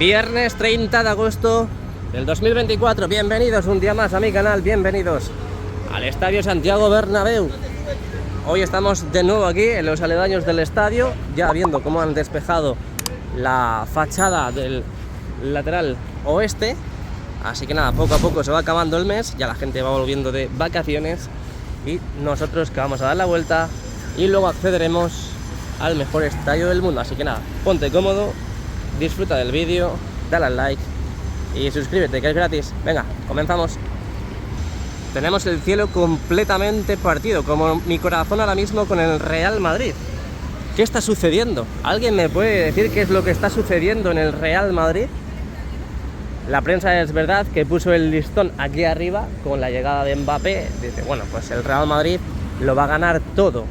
Viernes 30 de agosto del 2024. Bienvenidos un día más a mi canal, bienvenidos al Estadio Santiago Bernabéu. Hoy estamos de nuevo aquí en los aledaños del estadio, ya viendo cómo han despejado la fachada del lateral oeste. Así que nada, poco a poco se va acabando el mes, ya la gente va volviendo de vacaciones y nosotros que vamos a dar la vuelta y luego accederemos al mejor estadio del mundo. Así que nada, ponte cómodo, disfruta del vídeo, dale al like y suscríbete, que es gratis. Venga, comenzamos. Tenemos el cielo completamente partido, como mi corazón ahora mismo con el Real Madrid. ¿Qué está sucediendo? ¿Alguien me puede decir qué es lo que está sucediendo en el Real Madrid? La prensa es verdad que puso el listón aquí arriba con la llegada de Mbappé. Dice, bueno, pues el Real Madrid lo va a ganar todo.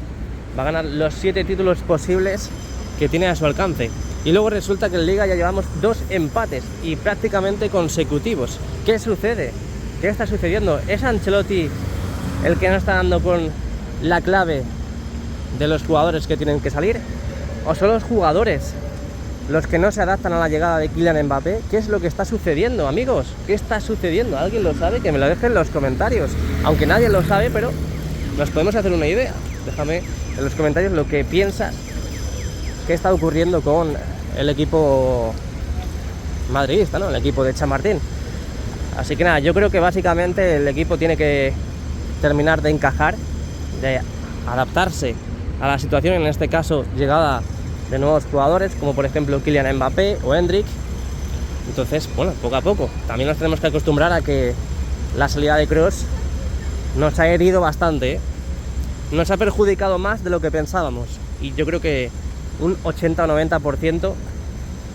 Va a ganar los 7 títulos posibles que tiene a su alcance. Y luego resulta que en Liga ya llevamos 2 empates y prácticamente consecutivos. ¿Qué sucede? ¿Qué está sucediendo? ¿Es Ancelotti el que no está dando con la clave de los jugadores que tienen que salir? ¿O son los jugadores los que no se adaptan a la llegada de Kylian Mbappé? ¿Qué es lo que está sucediendo, amigos? ¿Qué está sucediendo? ¿Alguien lo sabe? Que me lo deje en los comentarios. Aunque nadie lo sabe, pero nos podemos hacer una idea. Déjame en los comentarios lo que piensas que está ocurriendo con el equipo madridista, ¿no? El equipo de Chamartín. Así que nada, yo creo que básicamente el equipo tiene que terminar de encajar, de adaptarse a la situación, en este caso llegada de nuevos jugadores, como por ejemplo Kylian Mbappé o Endrick. Entonces, bueno, poco a poco. También nos tenemos que acostumbrar a que la salida de Kroos nos ha herido bastante, ¿eh? Nos ha perjudicado más de lo que pensábamos. Y yo creo que un 80 o 90%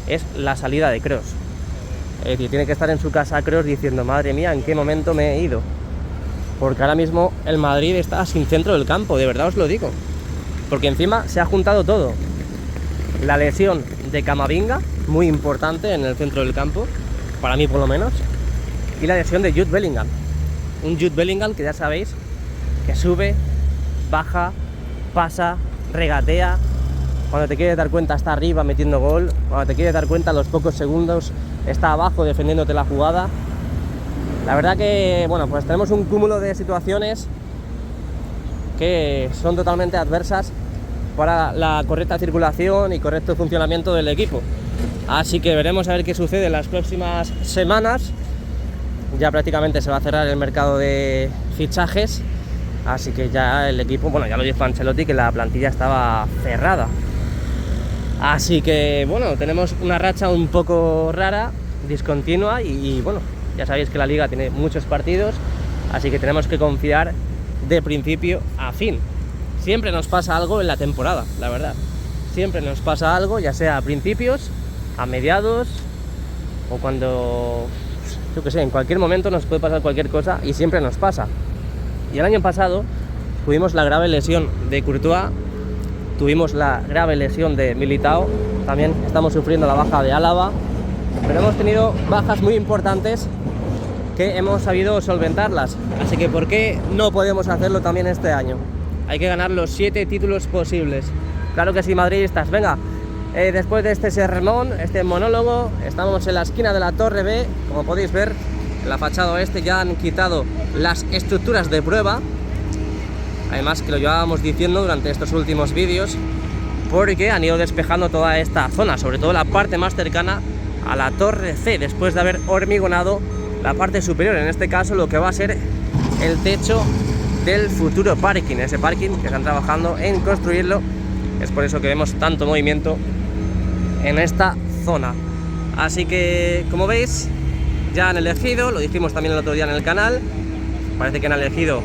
es la salida de Kroos. Es decir, tiene que estar en su casa Kroos diciendo, madre mía, ¿en qué momento me he ido? Porque ahora mismo el Madrid está sin centro del campo, de verdad os lo digo. Porque encima se ha juntado todo. La lesión de Camavinga, muy importante en el centro del campo, para mí por lo menos, y la lesión de Jude Bellingham. Un Jude Bellingham que ya sabéis que sube, baja, pasa, regatea. Cuando te quieres dar cuenta está arriba metiendo gol. Cuando te quieres dar cuenta a los pocos segundos está abajo defendiéndote la jugada. La verdad que, bueno, pues tenemos un cúmulo de situaciones que son totalmente adversas para la correcta circulación y correcto funcionamiento del equipo. Así que veremos a ver qué sucede en las próximas semanas. Ya prácticamente se va a cerrar el mercado de fichajes. Así que ya el equipo, bueno, ya lo dijo Ancelotti, que la plantilla estaba cerrada. Así que, bueno, tenemos una racha un poco rara, discontinua y bueno, ya sabéis que la Liga tiene muchos partidos, así que tenemos que confiar de principio a fin. Siempre nos pasa algo en la temporada, la verdad. Siempre nos pasa algo, ya sea a principios, a mediados o cuando, yo qué sé, en cualquier momento nos puede pasar cualquier cosa y siempre nos pasa. Y el año pasado tuvimos la grave lesión de Courtois, tuvimos la grave lesión de Militao, también estamos sufriendo la baja de Álava, pero hemos tenido bajas muy importantes que hemos sabido solventarlas. Así que ¿por qué no podemos hacerlo también este año? Hay que ganar los 7 títulos posibles. Claro que sí, madridistas. Venga, después de este sermón, este monólogo, estamos en la esquina de la Torre B, como podéis ver. En la fachada oeste ya han quitado las estructuras de prueba. Además que lo llevábamos diciendo durante estos últimos vídeos, porque han ido despejando toda esta zona, sobre todo la parte más cercana a la Torre C, después de haber hormigonado la parte superior, en este caso lo que va a ser el techo del futuro parking, ese parking que están trabajando en construirlo. Es por eso que vemos tanto movimiento en esta zona. Así que, como veis, ya han elegido, lo dijimos también el otro día en el canal, parece que han elegido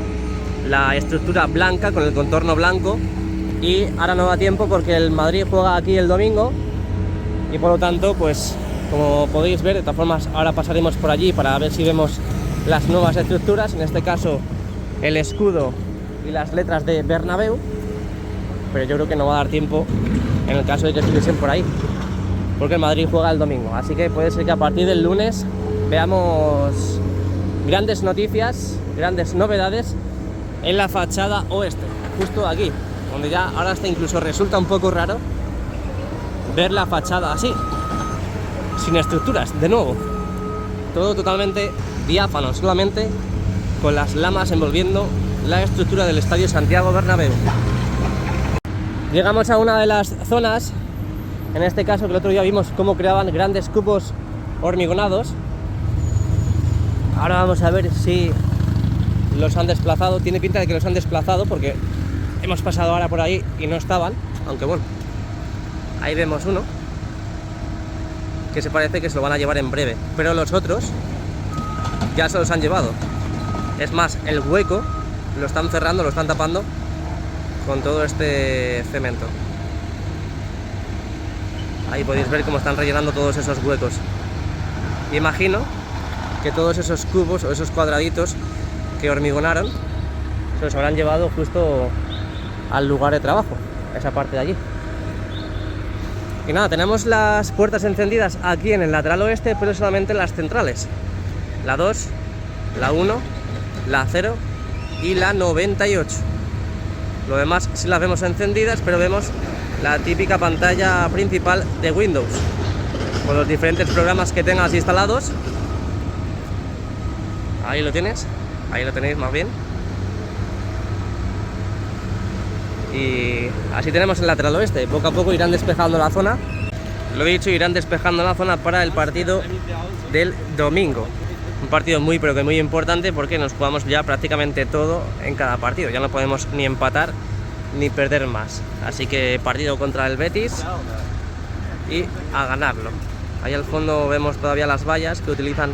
la estructura blanca con el contorno blanco y ahora no da tiempo porque el Madrid juega aquí el domingo y por lo tanto, pues como podéis ver, de todas formas ahora pasaremos por allí para ver si vemos las nuevas estructuras, en este caso el escudo y las letras de Bernabéu, pero yo creo que no va a dar tiempo en el caso de que estuviesen por ahí, porque el Madrid juega el domingo, así que puede ser que a partir del lunes veamos grandes noticias, grandes novedades en la fachada oeste, justo aquí, donde ya ahora hasta incluso resulta un poco raro ver la fachada así. sin estructuras, de nuevo. Todo totalmente diáfano, solamente con las lamas envolviendo la estructura del Estadio Santiago Bernabéu. Llegamos a una de las zonas, en este caso que el otro día vimos cómo creaban grandes cubos hormigonados. Ahora vamos a ver si los han desplazado. Tiene pinta de que los han desplazado porque hemos pasado ahora por ahí y no estaban, aunque bueno, ahí vemos uno que se parece que se lo van a llevar en breve, pero los otros ya se los han llevado. Es más, el hueco lo están cerrando, lo están tapando con todo este cemento. Ahí podéis ver cómo están rellenando todos esos huecos. Y imagino que todos esos cubos o esos cuadraditos que hormigonaron se los habrán llevado justo al lugar de trabajo, esa parte de allí. Y nada, tenemos las puertas encendidas aquí en el lateral oeste, pero solamente las centrales. La 2, la 1, la 0 y la 98. Lo demás sí las vemos encendidas, pero vemos la típica pantalla principal de Windows, con los diferentes programas que tengas instalados. Ahí lo tienes, ahí lo tenéis más bien. Y así tenemos el lateral oeste. Poco a poco irán despejando la zona. Lo he dicho, irán despejando la zona para el partido del domingo. Un partido muy pero que muy importante, porque nos jugamos ya prácticamente todo en cada partido. Ya no podemos ni empatar ni perder más. Así que partido contra el Betis y a ganarlo. Ahí al fondo vemos todavía las vallas que utilizan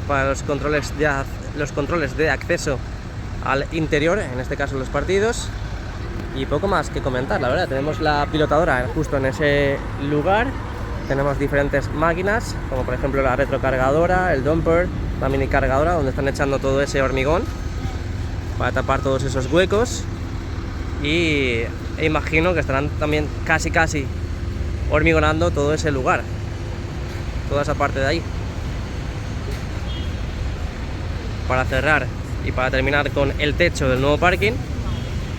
para los controles de acceso al interior, en este caso los partidos. Y poco más que comentar, la verdad. Tenemos la pilotadora justo en ese lugar. Tenemos diferentes máquinas, como por ejemplo la retrocargadora, el dumper, la mini cargadora, donde están echando todo ese hormigón para tapar todos esos huecos. Y imagino que estarán también casi hormigonando todo ese lugar, toda esa parte de ahí, para cerrar y para terminar con el techo del nuevo parking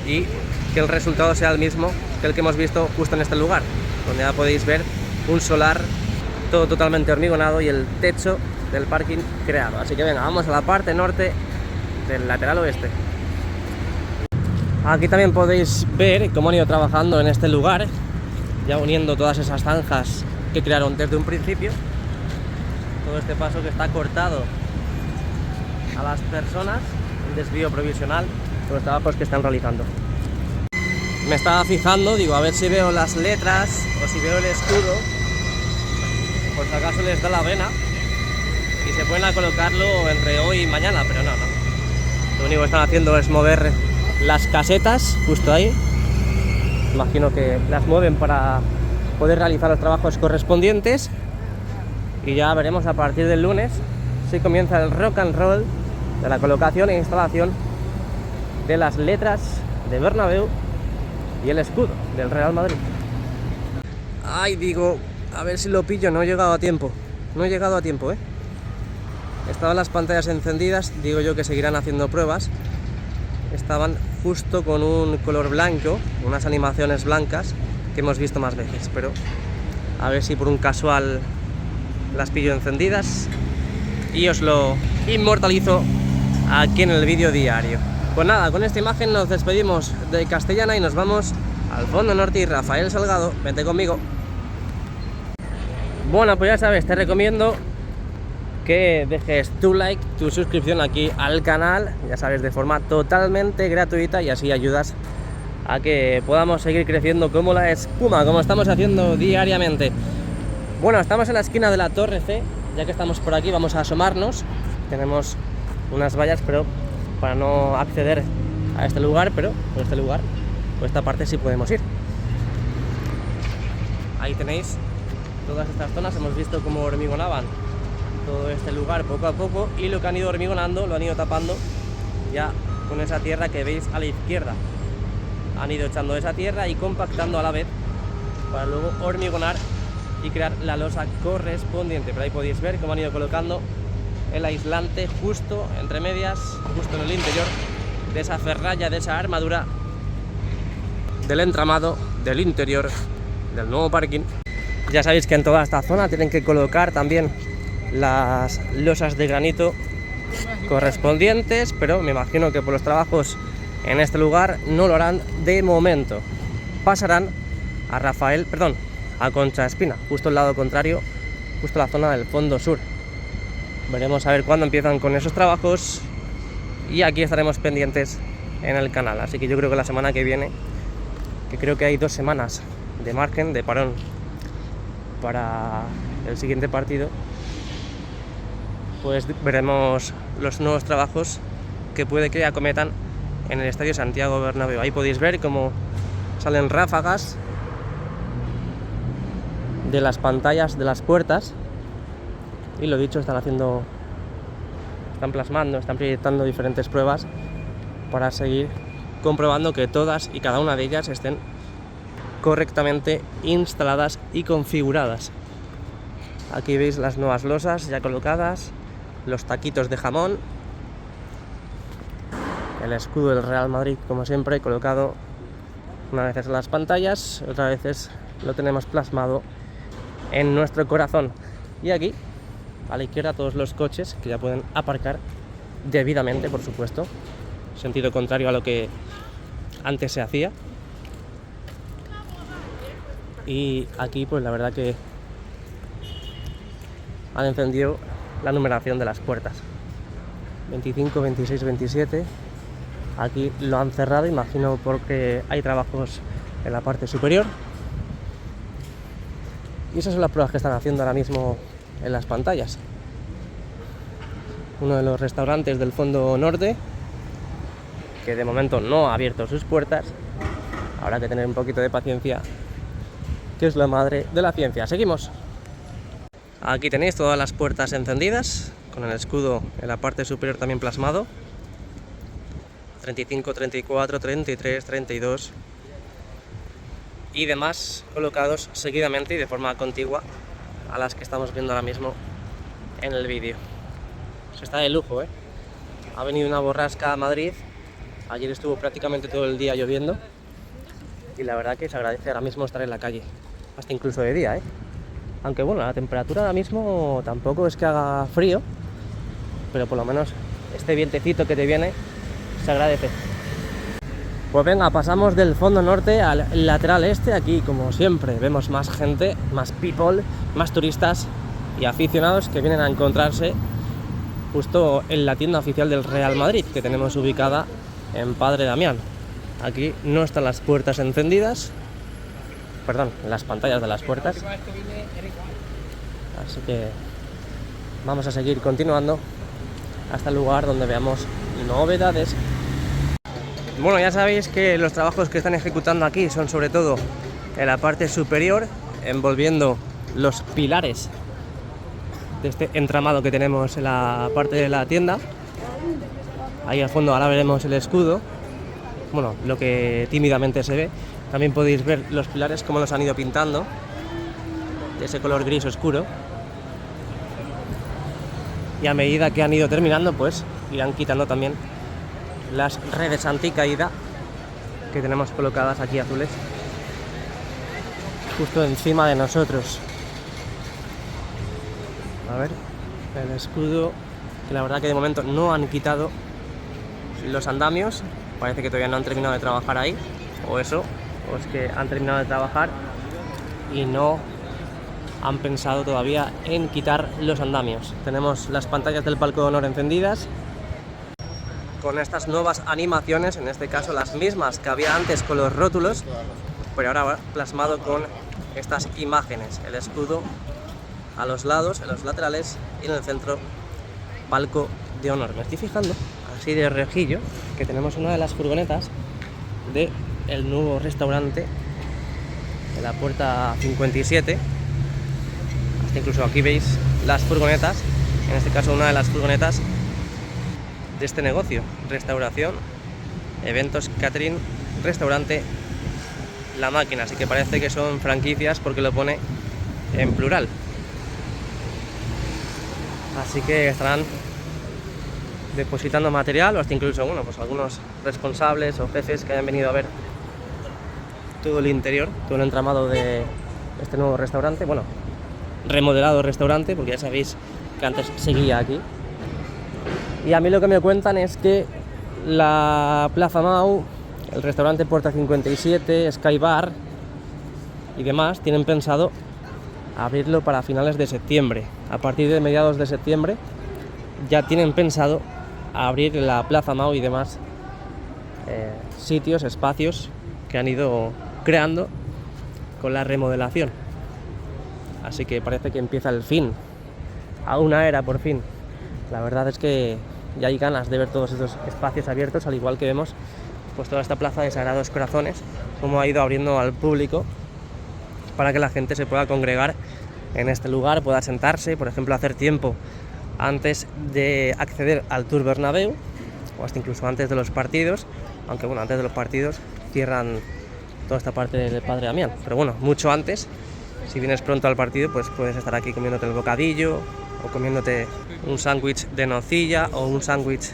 y que el resultado sea el mismo que el que hemos visto justo en este lugar, donde ya podéis ver un solar todo totalmente hormigonado y el techo del parking creado. Así que venga, vamos a la parte norte del lateral oeste. Aquí también podéis ver cómo han ido trabajando en este lugar, ya uniendo todas esas zanjas que crearon desde un principio. Todo este paso que está cortado a las personas, un desvío provisional de los trabajos que están realizando. Me estaba fijando, digo, a ver si veo las letras o si veo el escudo, por si acaso les da la vena y se pueden a colocarlo entre hoy y mañana, pero no. Lo único que están haciendo es mover las casetas justo ahí. Imagino que las mueven para poder realizar los trabajos correspondientes y ya veremos a partir del lunes si comienza el rock and roll de la colocación e instalación de las letras de Bernabéu y el escudo del Real Madrid. Ay, digo, a ver si lo pillo, no he llegado a tiempo. Estaban las pantallas encendidas, digo yo que seguirán haciendo pruebas. Estaban justo con un color blanco, unas animaciones blancas que hemos visto más veces, pero a ver si por un casual las pillo encendidas y os lo inmortalizo aquí en el vídeo diario. Pues nada, con esta imagen nos despedimos de Castellana y nos vamos al fondo norte. Y Rafael Salgado, vente conmigo. Bueno, pues ya sabes, te recomiendo que dejes tu like, tu suscripción aquí al canal, ya sabes, de forma totalmente gratuita, y así ayudas a que podamos seguir creciendo como la espuma, como estamos haciendo diariamente. Bueno, estamos en la esquina de la Torre C. Ya que estamos por aquí, vamos a asomarnos. Tenemos unas vallas, pero para no acceder a este lugar, pero por este lugar, por esta parte sí podemos ir. Ahí tenéis todas estas zonas. Hemos visto cómo hormigonaban todo este lugar poco a poco, y lo que han ido hormigonando lo han ido tapando ya con esa tierra que veis a la izquierda. Han ido echando esa tierra y compactando a la vez para luego hormigonar y crear la losa correspondiente. Pero ahí podéis ver cómo han ido colocando el aislante justo entre medias, justo en el interior de esa ferralla, de esa armadura del entramado del interior del nuevo parking, Ya sabéis que en toda esta zona tienen que colocar también las losas de granito correspondientes, pero me imagino que por los trabajos en este lugar no lo harán de momento. Pasarán a Concha Espina, justo al lado contrario, justo la zona del fondo sur. Veremos a ver cuándo empiezan con esos trabajos y aquí estaremos pendientes en el canal. Así que yo creo que la semana que viene, que creo que hay 2 semanas de margen, de parón para el siguiente partido, pues veremos los nuevos trabajos que puede que acometan en el Estadio Santiago Bernabéu. Ahí podéis ver cómo salen ráfagas de las pantallas de las puertas y lo dicho, están plasmando, están proyectando diferentes pruebas para seguir comprobando que todas y cada una de ellas estén correctamente instaladas y configuradas. Aquí veis las nuevas losas ya colocadas, los taquitos de jamón, el escudo del Real Madrid como siempre colocado una vez en las pantallas, otras veces lo tenemos plasmado en nuestro corazón. Y aquí a la izquierda todos los coches que ya pueden aparcar debidamente, por supuesto, sentido contrario a lo que antes se hacía. Y aquí pues la verdad que han encendido la numeración de las puertas 25, 26, 27. Aquí lo han cerrado, imagino porque hay trabajos en la parte superior. Y esas son las pruebas que están haciendo ahora mismo en las pantallas. Uno de los restaurantes del fondo norte, que de momento no ha abierto sus puertas. Habrá que tener un poquito de paciencia, que es la madre de la ciencia. Seguimos. Aquí tenéis todas las puertas encendidas, con el escudo en la parte superior también plasmado. 35, 34, 33, 32 y demás colocados seguidamente y de forma contigua a las que estamos viendo ahora mismo en el vídeo. Se está de lujo, ¿eh? Ha venido una borrasca a Madrid. Ayer estuvo prácticamente todo el día lloviendo y la verdad que se agradece ahora mismo estar en la calle, hasta incluso de día, ¿eh? Aunque bueno, la temperatura ahora mismo tampoco es que haga frío, pero por lo menos este vientecito que te viene se agradece. Pues venga, pasamos del fondo norte al lateral este. Aquí, como siempre, vemos más gente, más people, más turistas y aficionados que vienen a encontrarse justo en la tienda oficial del Real Madrid, que tenemos ubicada en Padre Damián. Aquí no están las puertas encendidas, perdón, las pantallas de las puertas. Así que vamos a seguir continuando hasta el lugar donde veamos novedades. Bueno, ya sabéis que los trabajos que están ejecutando aquí son sobre todo en la parte superior, envolviendo los pilares de este entramado que tenemos en la parte de la tienda. Ahí al fondo ahora veremos el escudo, bueno, lo que tímidamente se ve. También podéis ver los pilares como los han ido pintando, de ese color gris oscuro. Y a medida que han ido terminando, pues irán quitando también las redes anticaída que tenemos colocadas aquí azules justo encima de nosotros. A ver, el escudo, que la verdad que de momento no han quitado los andamios. Parece que todavía no han terminado de trabajar ahí, o eso, o es que han terminado de trabajar y no han pensado todavía en quitar los andamios. Tenemos las pantallas del palco de honor encendidas con estas nuevas animaciones, en este caso las mismas que había antes con los rótulos, pero ahora plasmado con estas imágenes, el escudo a los lados, en los laterales y en el centro, palco de honor. Me estoy fijando, así de rejillo, que tenemos una de las furgonetas del nuevo restaurante de la puerta 57. Hasta incluso aquí veis las furgonetas, en este caso una de las furgonetas de este negocio: restauración, eventos, catering, restaurante, La Máquina. Así que parece que son franquicias porque lo pone en plural. Así que estarán depositando material, o hasta incluso, bueno, pues algunos responsables o jefes que hayan venido a ver todo el interior, todo el entramado de este nuevo restaurante, bueno, remodelado restaurante, porque ya sabéis que antes seguía aquí. Y a mí lo que me cuentan es que la Plaza Mau, el restaurante Puerta 57, Sky Bar y demás tienen pensado abrirlo para finales de septiembre. A partir de mediados de septiembre ya tienen pensado abrir la Plaza Mau y demás sitios, espacios que han ido creando con la remodelación. Así que parece que empieza el fin a una era, por fin. La verdad es que ya hay ganas de ver todos estos espacios abiertos, al igual que vemos pues toda esta plaza de Sagrados Corazones, como ha ido abriendo al público para que la gente se pueda congregar en este lugar, pueda sentarse, por ejemplo, hacer tiempo antes de acceder al Tour Bernabéu, o hasta incluso antes de los partidos, aunque bueno, antes de los partidos cierran toda esta parte del Padre Damián, pero bueno, mucho antes, si vienes pronto al partido, pues puedes estar aquí comiéndote el bocadillo, o comiéndote un sándwich de nocilla, o un sándwich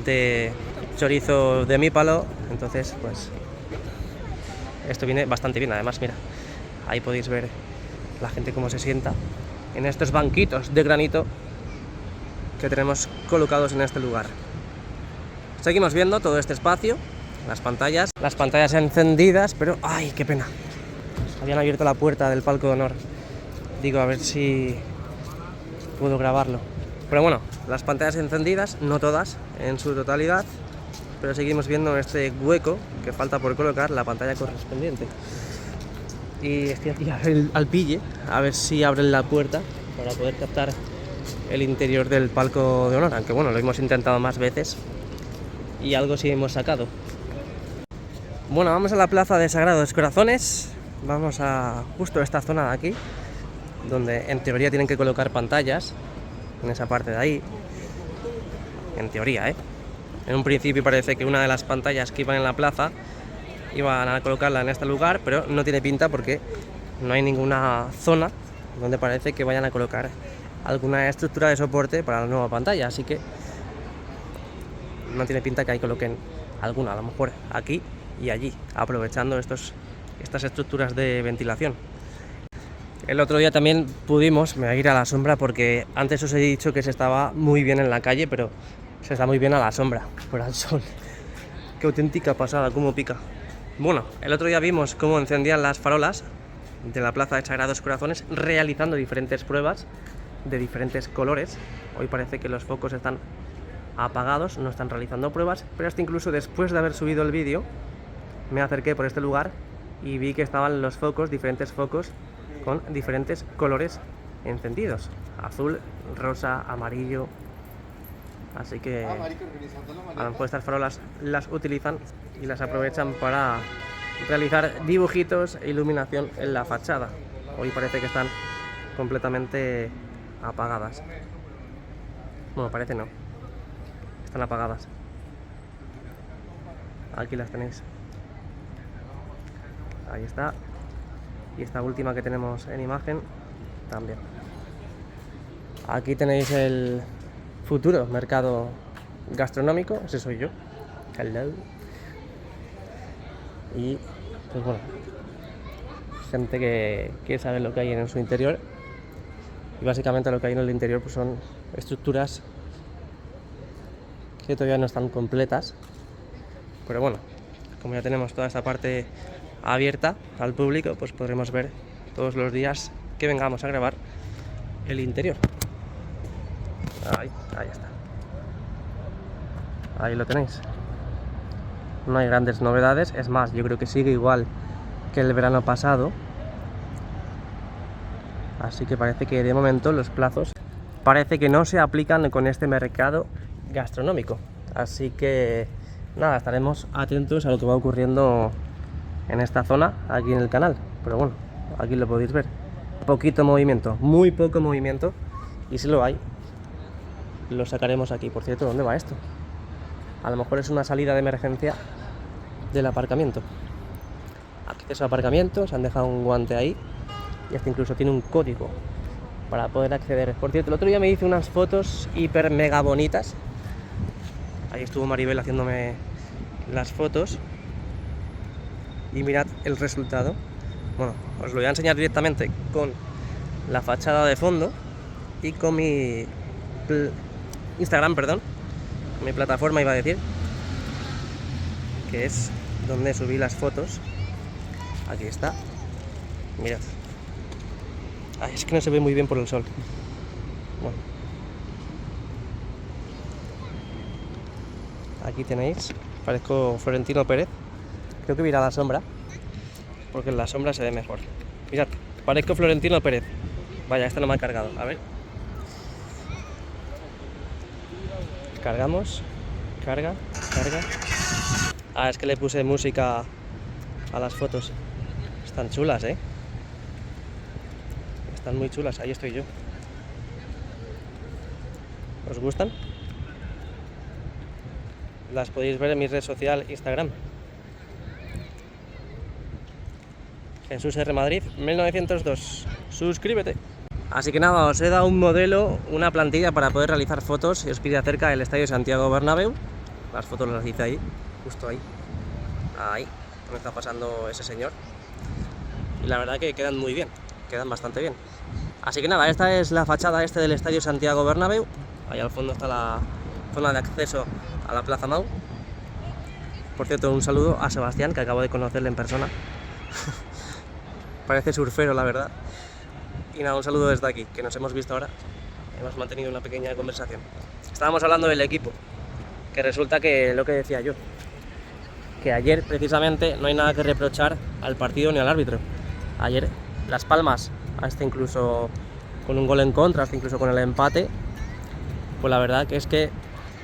de chorizo de mípalo. Entonces, pues esto viene bastante bien. Además, mira, ahí podéis ver la gente cómo se sienta en estos banquitos de granito que tenemos colocados en este lugar. Seguimos viendo todo este espacio, las pantallas encendidas, pero ¡ay, qué pena! Habían abierto la puerta del palco de honor. Digo, a ver si puedo grabarlo. Pero bueno, las pantallas encendidas, no todas en su totalidad, pero seguimos viendo este hueco que falta por colocar la pantalla correspondiente. Y estoy aquí al pille, a ver si abren la puerta para poder captar el interior del palco de honor, aunque bueno, lo hemos intentado más veces y algo sí hemos sacado. Bueno, vamos a la plaza de Sagrados Corazones, vamos a justo esta zona de aquí, donde en teoría tienen que colocar pantallas, en esa parte de ahí, en teoría, En un principio parece que una de las pantallas que iban en la plaza iban a colocarla en este lugar, pero no tiene pinta porque no hay ninguna zona donde parece que vayan a colocar alguna estructura de soporte para la nueva pantalla, así que no tiene pinta que ahí coloquen alguna, a lo mejor aquí y allí, aprovechando estas estructuras de ventilación. El otro día también pudimos, me voy a ir a la sombra porque antes os he dicho que se estaba muy bien en la calle, pero se está muy bien a la sombra, por el sol. Qué auténtica pasada, cómo pica. Bueno, el otro día vimos cómo encendían las farolas de la Plaza de Sagrados Corazones, realizando diferentes pruebas de diferentes colores. Hoy parece que los focos están apagados, no están realizando pruebas, pero hasta incluso después de haber subido el vídeo, me acerqué por este lugar y vi que estaban los focos, diferentes focos, con diferentes colores encendidos, azul, rosa, amarillo. Así que a lo mejor estas farolas las utilizan y las aprovechan para realizar dibujitos e iluminación en la fachada. Hoy parece que están completamente apagadas. Bueno, parece no, están apagadas. Aquí las tenéis. Ahí está. Y esta última que tenemos en imagen también. Aquí tenéis el futuro mercado gastronómico, ese soy yo. Hello. Y pues bueno, gente que quiere saber lo que hay en su interior. Y básicamente lo que hay en el interior pues son estructuras que todavía no están completas. Pero bueno, como ya tenemos toda esta parte abierta al público, pues podremos ver todos los días que vengamos a grabar el interior. Ahí está. Ahí lo tenéis. No hay grandes novedades, es más, yo creo que sigue igual que el verano pasado. Así que parece que de momento los plazos parece que no se aplican con este mercado gastronómico. Así que nada, estaremos atentos a lo que va ocurriendo en esta zona, aquí en el canal. Pero bueno, aquí lo podéis ver. Poquito movimiento, muy poco movimiento. Y si lo hay, lo sacaremos aquí. Por cierto, ¿dónde va esto? A lo mejor es una salida de emergencia del aparcamiento. Acceso a aparcamiento, se han dejado un guante ahí. Y hasta incluso tiene un código para poder acceder. Por cierto, el otro día me hice unas fotos hiper mega bonitas. Ahí estuvo Maribel haciéndome las fotos. Y mirad el resultado. Bueno, os lo voy a enseñar directamente con la fachada de fondo y con mi Instagram, perdón, mi plataforma iba a decir, que es donde subí las fotos. Aquí está, mirad. Ay, es que no se ve muy bien por el sol. Bueno, aquí tenéis, parezco Florentino Pérez. Creo que voy a ir a la sombra, porque en la sombra se ve mejor. Mirad, parezco Florentino Pérez. Vaya, este no me ha cargado, a ver. Cargamos, carga. Ah, es que le puse música a las fotos. Están chulas, ¿eh? Están muy chulas, ahí estoy yo. ¿Os gustan? Las podéis ver en mi red social Instagram. Jesús R. Madrid 1902. Suscríbete. Así que nada, os he dado un modelo, una plantilla para poder realizar fotos y os pide acerca del Estadio Santiago Bernabéu. Las fotos las hice ahí, justo ahí. Ahí, donde está pasando ese señor. Y la verdad que quedan muy bien, quedan bastante bien. Así que nada, esta es la fachada del Estadio Santiago Bernabéu. Ahí al fondo está la zona de acceso a la Plaza Mau. Por cierto, un saludo a Sebastián, que acabo de conocerle en persona. Parece surfero, la verdad. Y nada, un saludo desde aquí, que nos hemos visto ahora. Hemos mantenido una pequeña conversación. Estábamos hablando del equipo, que resulta que lo que decía yo, que ayer precisamente no hay nada que reprochar al partido ni al árbitro. Ayer Las Palmas, hasta incluso con un gol en contra, hasta incluso con el empate, pues la verdad que es que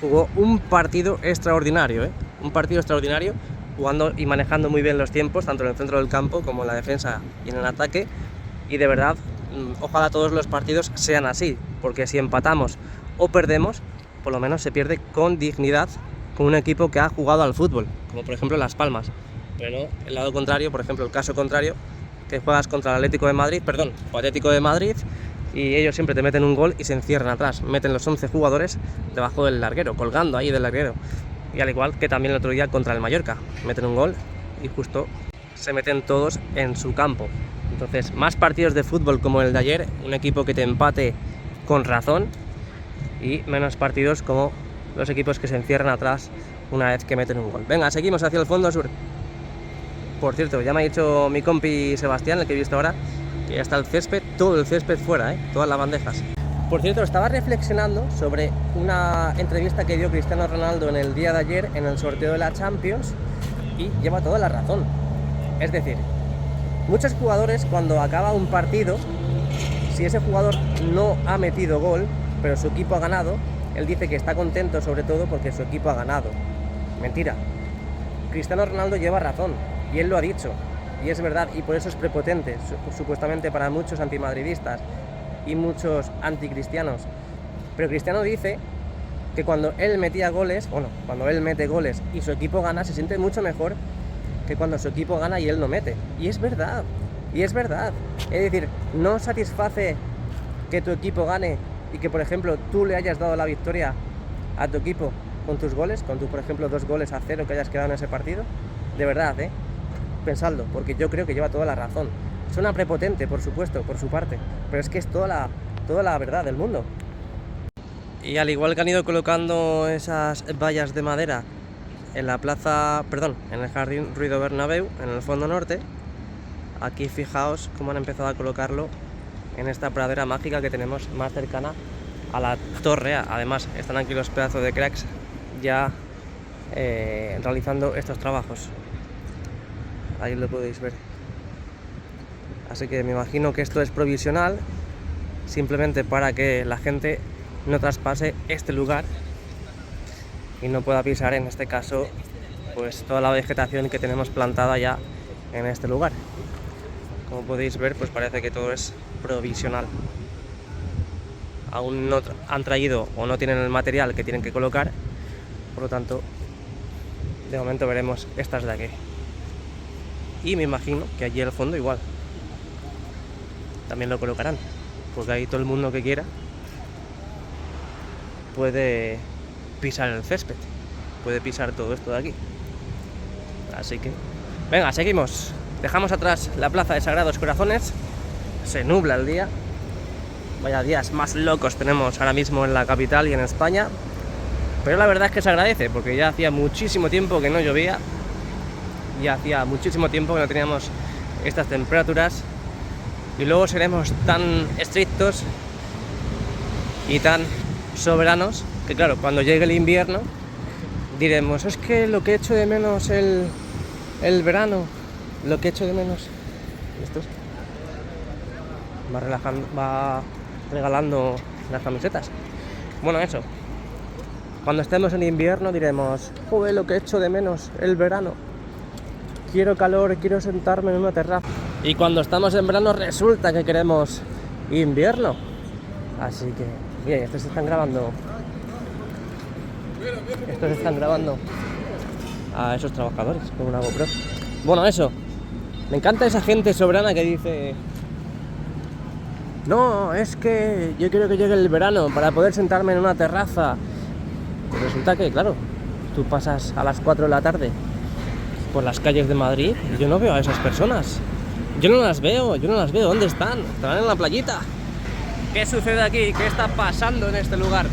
jugó un partido extraordinario, un partido extraordinario, jugando y manejando muy bien los tiempos, tanto en el centro del campo como en la defensa y en el ataque. Y de verdad, ojalá todos los partidos sean así, porque si empatamos o perdemos, por lo menos se pierde con dignidad con un equipo que ha jugado al fútbol, como por ejemplo Las Palmas. Pero no el lado contrario, por ejemplo el caso contrario, que juegas contra el Atlético de Madrid, y ellos siempre te meten un gol y se encierran atrás, meten los 11 jugadores debajo del larguero, colgando ahí del larguero. Y al igual que también el otro día contra el Mallorca, meten un gol y justo se meten todos en su campo. Entonces, más partidos de fútbol como el de ayer, un equipo que te empate con razón, y menos partidos como los equipos que se encierran atrás una vez que meten un gol. Venga, seguimos hacia el fondo sur. Por cierto, ya me ha dicho mi compi Sebastián, el que he visto ahora, que ya está el césped, todo el césped fuera, todas las bandejas. Por cierto, estaba reflexionando sobre una entrevista que dio Cristiano Ronaldo en el día de ayer en el sorteo de la Champions, y lleva toda la razón. Es decir, muchos jugadores, cuando acaba un partido, si ese jugador no ha metido gol, pero su equipo ha ganado, él dice que está contento sobre todo porque su equipo ha ganado. Mentira. Cristiano Ronaldo lleva razón, y él lo ha dicho, y es verdad, y por eso es prepotente, supuestamente para muchos antimadridistas y muchos anticristianos. Pero Cristiano dice que cuando él metía goles, cuando él mete goles y su equipo gana, se siente mucho mejor que cuando su equipo gana y él no mete. Y es verdad, Es decir, no satisface que tu equipo gane y que, por ejemplo, tú le hayas dado la victoria a tu equipo con tus goles, con tu, por ejemplo, 2-0 que hayas quedado en ese partido. De verdad, pensadlo, porque yo creo que lleva toda la razón. Suena prepotente, por supuesto, por su parte, pero es que es toda la verdad del mundo. Y al igual que han ido colocando esas vallas de madera en la en el Jardín Ruido Bernabéu, en el fondo norte, aquí fijaos cómo han empezado a colocarlo en esta pradera mágica que tenemos más cercana a la torre. Además, están aquí los pedazos de cracks ya realizando estos trabajos. Ahí lo podéis ver. Así que me imagino que esto es provisional, simplemente para que la gente no traspase este lugar y no pueda pisar, en este caso, pues toda la vegetación que tenemos plantada ya en este lugar. Como podéis ver, pues parece que todo es provisional. Aún no han traído o no tienen el material que tienen que colocar, por lo tanto, de momento veremos estas de aquí. Y me imagino que allí al fondo igual también lo colocarán, porque ahí todo el mundo que quiera puede pisar el césped, puede pisar todo esto de aquí. Así que, venga, seguimos. Dejamos atrás la plaza de Sagrados Corazones. Se nubla el día. Vaya días más locos tenemos ahora mismo en la capital y en España. Pero la verdad es que se agradece, porque ya hacía muchísimo tiempo que no llovía. Ya hacía muchísimo tiempo que no teníamos estas temperaturas. Y luego seremos tan estrictos y tan soberanos que, claro, cuando llegue el invierno diremos: es que lo que echo de menos el verano, lo que echo de menos. Estos va regalando las camisetas. Bueno, eso. Cuando estemos en invierno diremos: joder, lo que echo de menos el verano. Quiero calor, quiero sentarme en una terraza. Y cuando estamos en verano resulta que queremos invierno. Así que, bien, estos se están grabando. Estos están grabando a esos trabajadores con una GoPro. Bueno, eso. Me encanta esa gente soberana que dice: no, es que yo quiero que llegue el verano para poder sentarme en una terraza. Y resulta que, claro, tú pasas a las 4 de la tarde por las calles de Madrid y yo no veo a esas personas. Yo no las veo. ¿Dónde están? Estarán en la playita. ¿Qué sucede aquí? ¿Qué está pasando en este lugar?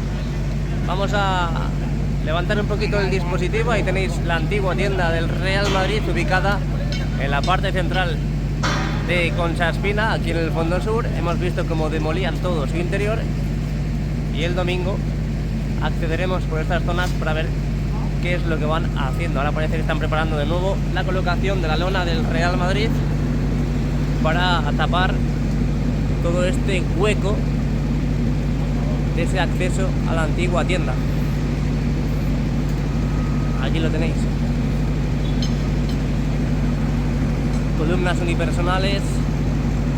Vamos a levantar un poquito el dispositivo. Ahí tenéis la antigua tienda del Real Madrid, ubicada en la parte central de Concha Espina, aquí en el fondo sur. Hemos visto cómo demolían todo su interior y el domingo accederemos por estas zonas para ver qué es lo que van haciendo. Ahora parece que están preparando de nuevo la colocación de la lona del Real Madrid para tapar todo este hueco de ese acceso a la antigua tienda. Allí lo tenéis. Columnas unipersonales.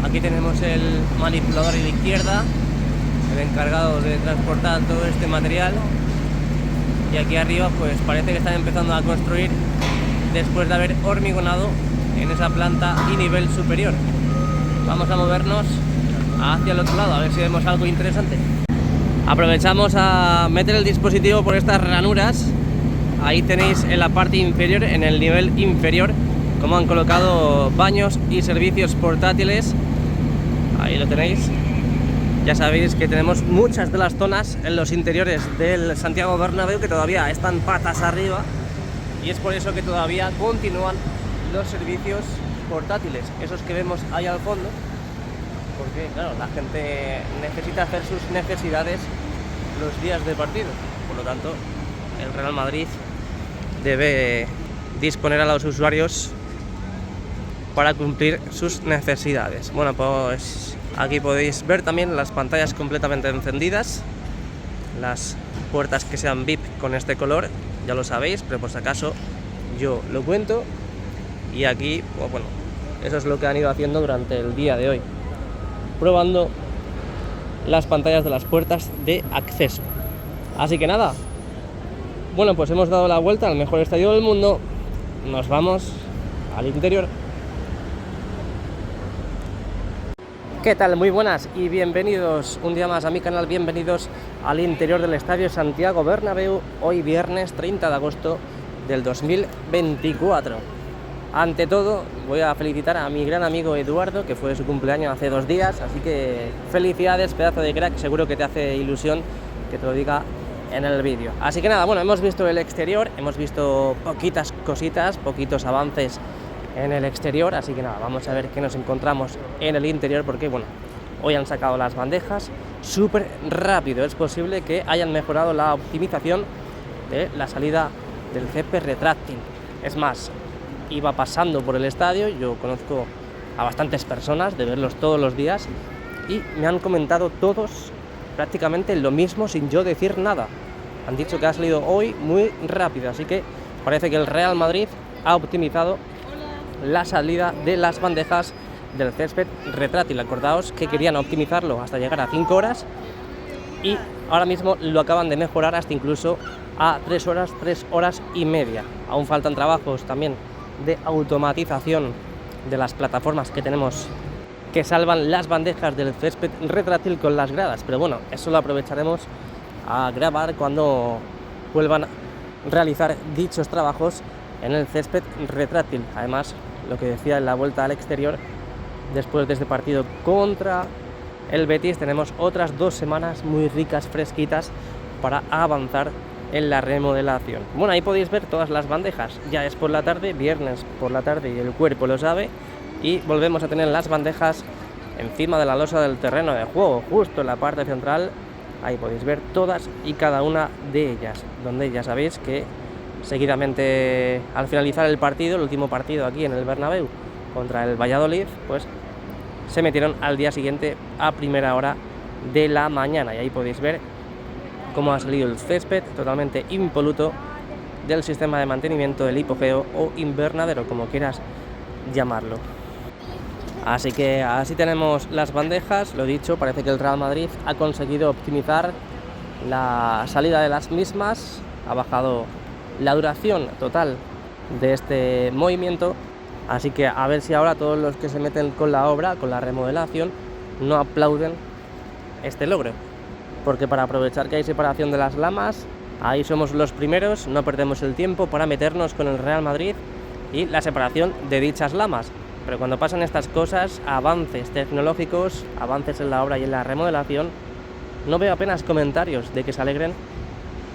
Aquí tenemos el manipulador a la izquierda, el encargado de transportar todo este material. Y aquí arriba pues parece que están empezando a construir después de haber hormigonado en esa planta y nivel superior. Vamos a movernos hacia el otro lado a ver si vemos algo interesante. Aprovechamos a meter el dispositivo por estas ranuras. Ahí tenéis en la parte inferior, en el nivel inferior, cómo han colocado baños y servicios portátiles. Ahí lo tenéis. Ya sabéis que tenemos muchas de las zonas en los interiores del Santiago Bernabéu que todavía están patas arriba, y es por eso que todavía continúan los servicios portátiles, esos que vemos ahí al fondo, porque claro, la gente necesita hacer sus necesidades los días de partido. Por lo tanto, el Real Madrid debe disponer a los usuarios para cumplir sus necesidades. Bueno, pues aquí podéis ver también las pantallas completamente encendidas, las puertas que sean VIP con este color, ya lo sabéis, pero por si acaso yo lo cuento. Y aquí, pues bueno, eso es lo que han ido haciendo durante el día de hoy, probando las pantallas de las puertas de acceso. Así que nada, bueno, pues hemos dado la vuelta al mejor estadio del mundo. Nos vamos al interior. ¿Qué tal? Muy buenas y bienvenidos un día más a mi canal, bienvenidos al interior del Estadio Santiago Bernabéu, hoy viernes 30 de agosto del 2024. Ante todo, voy a felicitar a mi gran amigo Eduardo, que fue su cumpleaños hace 2 días, así que felicidades, pedazo de crack, seguro que te hace ilusión que te lo diga en el vídeo. Así que nada, bueno, hemos visto el exterior, hemos visto poquitas cositas, poquitos avances en el exterior, así que nada, vamos a ver qué nos encontramos en el interior, porque bueno, hoy han sacado las bandejas súper rápido. Es posible que hayan mejorado la optimización de la salida del césped retráctil. Es más, iba pasando por el estadio, yo conozco a bastantes personas de verlos todos los días y me han comentado todos prácticamente lo mismo sin yo decir nada. Han dicho que ha salido hoy muy rápido, así que parece que el Real Madrid ha optimizado la salida de las bandejas del césped retráctil. Acordaos que querían optimizarlo hasta llegar a 5 horas y ahora mismo lo acaban de mejorar hasta incluso a 3 horas y media. Aún faltan trabajos también de automatización de las plataformas que tenemos que salvan las bandejas del césped retráctil con las gradas, pero bueno, eso lo aprovecharemos a grabar cuando vuelvan a realizar dichos trabajos en el césped retráctil. Además, lo que decía en la vuelta al exterior, después de este partido contra el Betis tenemos otras 2 semanas muy ricas, fresquitas, para avanzar en la remodelación. Bueno, ahí podéis ver todas las bandejas. Ya es por la tarde, viernes por la tarde, y el cuerpo lo sabe, y volvemos a tener las bandejas encima de la losa del terreno de juego, justo en la parte central. Ahí podéis ver todas y cada una de ellas, donde ya sabéis que seguidamente, al finalizar el partido, el último partido aquí en el Bernabéu contra el Valladolid, pues se metieron al día siguiente a primera hora de la mañana, y ahí podéis ver cómo ha salido el césped totalmente impoluto del sistema de mantenimiento del hipogeo o invernadero, como quieras llamarlo. Así que así tenemos las bandejas. Lo dicho, parece que el Real Madrid ha conseguido optimizar la salida de las mismas, ha bajado la duración total de este movimiento, así que a ver si ahora todos los que se meten con la obra, con la remodelación, no aplauden este logro, porque para aprovechar que hay separación de las lamas, ahí somos los primeros, no perdemos el tiempo para meternos con el Real Madrid y la separación de dichas lamas. Pero cuando pasan estas cosas, avances tecnológicos, avances en la obra y en la remodelación, no veo apenas comentarios de que se alegren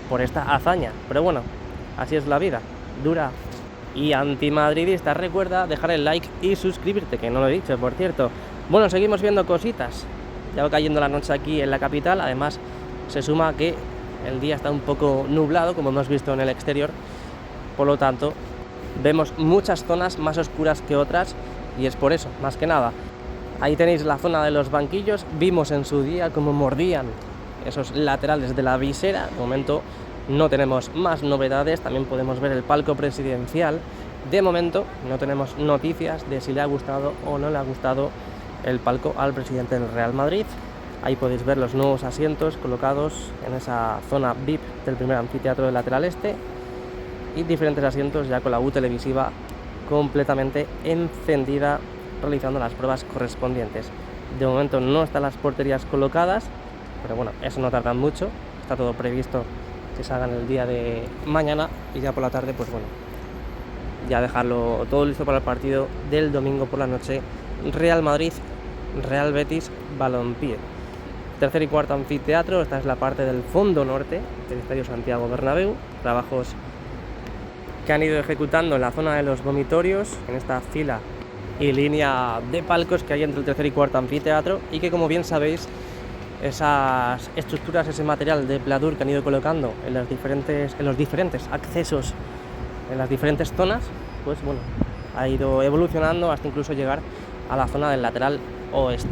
por esta hazaña. Pero bueno, así es la vida, dura y antimadridista. Recuerda dejar el like y suscribirte, que no lo he dicho, por cierto. Bueno, seguimos viendo cositas. Ya va cayendo la noche aquí en la capital. Además, se suma que el día está un poco nublado, como hemos visto en el exterior. Por lo tanto, vemos muchas zonas más oscuras que otras, y es por eso, más que nada. Ahí tenéis la zona de los banquillos. Vimos en su día cómo mordían esos laterales de la visera. De momento no tenemos más novedades. También podemos ver el palco presidencial. De momento no tenemos noticias de si le ha gustado o no le ha gustado el palco al presidente del Real Madrid. Ahí podéis ver los nuevos asientos colocados en esa zona VIP del primer anfiteatro del lateral este, y diferentes asientos ya con la U televisiva completamente encendida, realizando las pruebas correspondientes. De momento no están las porterías colocadas, pero bueno, eso no tarda mucho. Está todo previsto que se hagan el día de mañana, y ya por la tarde, pues bueno, ya dejarlo todo listo para el partido del domingo por la noche, Real Madrid, Real Betis Balompié. Tercer y cuarto anfiteatro. Esta es la parte del fondo norte del Estadio Santiago Bernabéu. Trabajos que han ido ejecutando en la zona de los vomitorios, en esta fila y línea de palcos que hay entre el tercer y cuarto anfiteatro, y que, como bien sabéis, esas estructuras, ese material de pladur que han ido colocando en los diferentes accesos, en las diferentes zonas, pues bueno, ha ido evolucionando hasta incluso llegar a la zona del lateral oeste.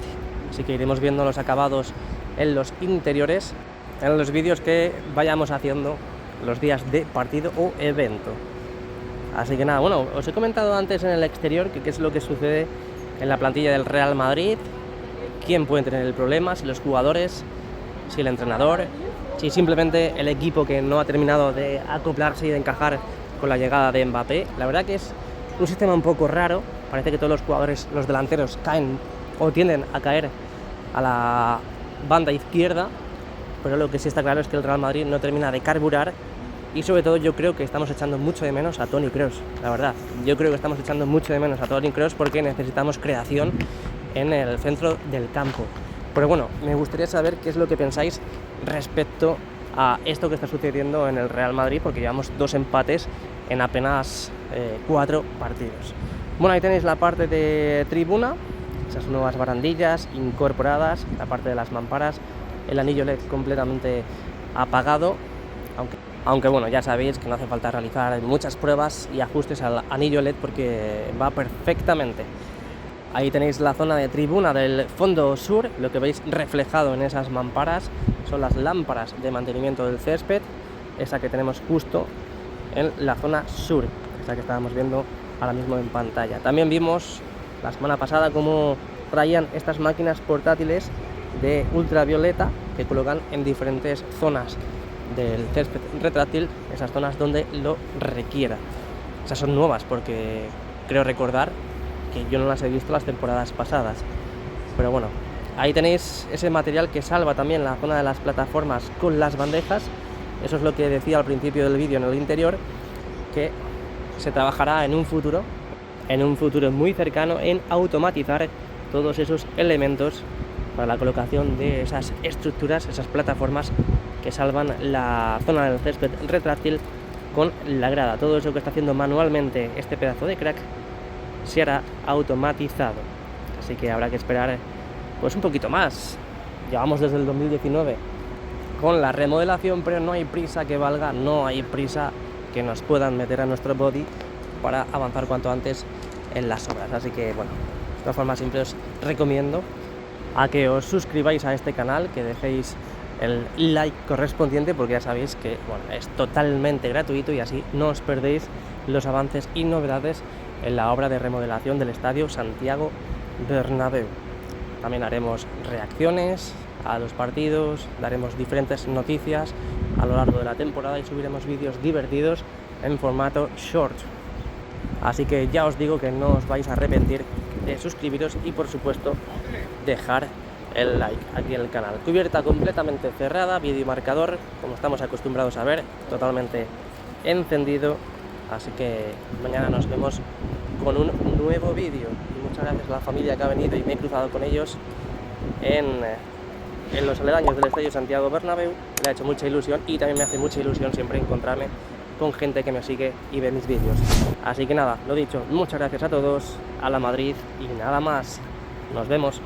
Así que iremos viendo los acabados en los interiores en los vídeos que vayamos haciendo los días de partido o evento. Así que nada, bueno, os he comentado antes en el exterior que qué es lo que sucede en la plantilla del Real Madrid, quién puede tener el problema, si los jugadores, si el entrenador, si simplemente el equipo que no ha terminado de acoplarse y de encajar con la llegada de Mbappé. La verdad que es un sistema un poco raro, parece que todos los jugadores, los delanteros, caen o tienden a caer a la banda izquierda, pero lo que sí está claro es que el Real Madrid no termina de carburar. Y sobre todo yo creo que estamos echando mucho de menos a Toni Kroos, la verdad. Yo creo que estamos echando mucho de menos a Toni Kroos porque necesitamos creación en el centro del campo. Pero bueno, me gustaría saber qué es lo que pensáis respecto a esto que está sucediendo en el Real Madrid, porque llevamos 2 empates en apenas 4 partidos. Bueno, ahí tenéis la parte de tribuna, esas nuevas barandillas incorporadas, la parte de las mamparas, el anillo LED completamente apagado, aunque bueno, ya sabéis que no hace falta realizar muchas pruebas y ajustes al anillo LED porque va perfectamente. Ahí tenéis la zona de tribuna del fondo sur. Lo que veis reflejado en esas mamparas son las lámparas de mantenimiento del césped, esa que tenemos justo en la zona sur, esa que estábamos viendo ahora mismo en pantalla. También vimos la semana pasada cómo traían estas máquinas portátiles de ultravioleta que colocan en diferentes zonas del césped retráctil, esas zonas donde lo requiera. Esas son nuevas porque creo recordar que yo no las he visto las temporadas pasadas, pero bueno, ahí tenéis ese material que salva también la zona de las plataformas con las bandejas. Eso es lo que decía al principio del vídeo en el interior, que se trabajará en un futuro en un futuro muy cercano en automatizar todos esos elementos para la colocación de esas estructuras, esas plataformas que salvan la zona del césped retráctil con la grada. Todo eso que está haciendo manualmente este pedazo de crack se hará automatizado. Así que habrá que esperar pues un poquito más. Llevamos desde el 2019 con la remodelación, pero no hay prisa que valga, no hay prisa que nos puedan meter a nuestro body para avanzar cuanto antes en las obras. Así que bueno, de todas formas siempre os recomiendo a que os suscribáis a este canal, que dejéis el like correspondiente, porque ya sabéis que bueno, es totalmente gratuito y así no os perdéis los avances y novedades en la obra de remodelación del Estadio Santiago Bernabéu. También haremos reacciones a los partidos, daremos diferentes noticias a lo largo de la temporada y subiremos vídeos divertidos en formato short. Así que ya os digo que no os vais a arrepentir de suscribiros y por supuesto dejar el like aquí en el canal. Cubierta completamente cerrada, vídeo marcador, como estamos acostumbrados a ver, totalmente encendido. Así que mañana nos vemos con un nuevo vídeo. Y muchas gracias a la familia que ha venido y me he cruzado con ellos en los aledaños del Estadio Santiago Bernabéu. Le ha hecho mucha ilusión y también me hace mucha ilusión siempre encontrarme con gente que me sigue y ve mis vídeos. Así que nada, lo dicho, muchas gracias a todos, a la Madrid y nada más. Nos vemos.